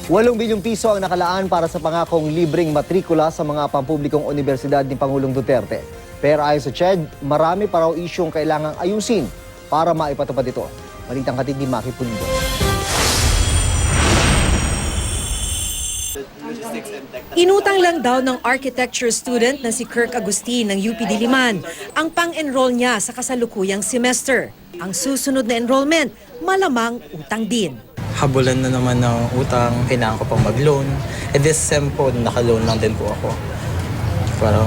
8 bilyong piso ang nakalaan para sa pangakong libreng matrikula sa mga pampublikong universidad ni Pangulong Duterte. Pero ayon sa CHED, marami pa raw isyong kailangang ayusin para maipatupad ito. Balitang hatid ni Maki Pulido. Inutang lang daw ng architecture student na si Kirk Agustin ng UP Diliman ang pang-enroll niya sa kasalukuyang semester. Ang susunod na enrollment, malamang utang din. Habulan na naman ng utang, kailangan ko pang mag-loan. This sem po, naka-loan lang din po ako. Parang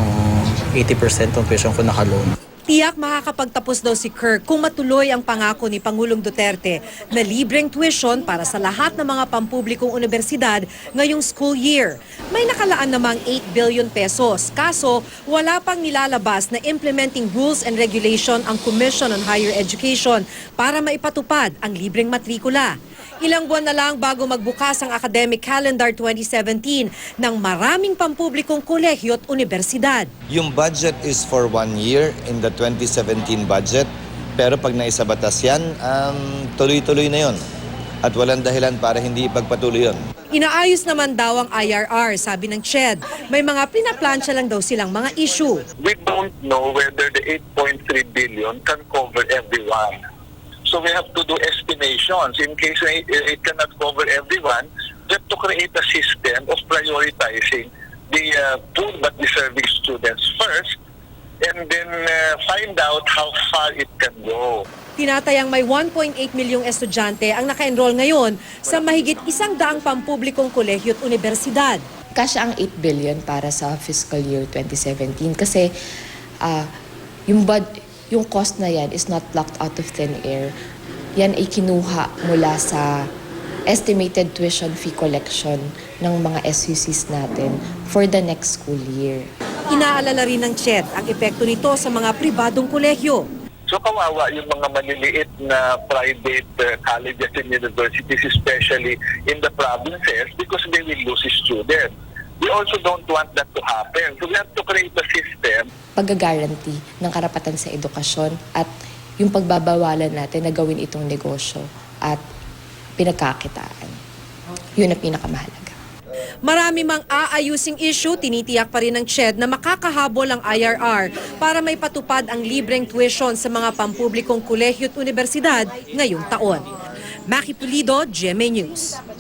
80% ng tuition ko naka-loan. Tiyak makakapagtapos daw si Kirk kung matuloy ang pangako ni Pangulong Duterte na libreng tuition para sa lahat ng mga pampublikong universidad ngayong school year. May nakalaan namang 8 billion pesos. Kaso, wala pang nilalabas na implementing rules and regulation ang Commission on Higher Education para maipatupad ang libreng matrikula. Ilang buwan na lang bago magbukas ang academic calendar 2017 ng maraming pampublikong kolehiyo at universidad. Yung budget is for 1 year in the 2017 budget. Pero pag naisabatas yan, tuloy-tuloy na yon. At walang dahilan para hindi ipagpatuloy yon. Inaayos naman daw ang IRR, sabi ng CHED. May mga pinaplansya lang daw silang mga issue. We don't know whether the 8.3 billion can cover everyone. So we have to do estimations. In case it cannot cover everyone, we have to create a system of prioritizing the poor but deserving students first and then find out how far it can go. Tinatayang may 1.8 milyong estudyante ang naka-enroll ngayon sa mahigit 100 pampublikong kolehiyo at universidad. Kasya ang 8 billion para sa fiscal year 2017 kasi yung cost na yan is not plucked out of thin air. Yan ay kinuha mula sa estimated tuition fee collection ng mga SUCs natin for the next school year. Inaalala rin ng CHED ang epekto nito sa mga pribadong kolehiyo. So kawawa yung mga maliliit na private colleges and universities, especially in the provinces, because they will lose students. We also don't want that to happen. So we have to create a system. Pag-guarantee ng karapatan sa edukasyon at yung pagbabawalan natin na gawin itong negosyo at pinagkakitaan. Yun ang pinakamahalaga. Marami mang aayusing issue, tinitiyak pa rin ng CHED na makakahabol ang IRR para may patupad ang libreng tuition sa mga pampublikong kolehiyo at universidad ngayong taon. Maki Pulido, GMA News.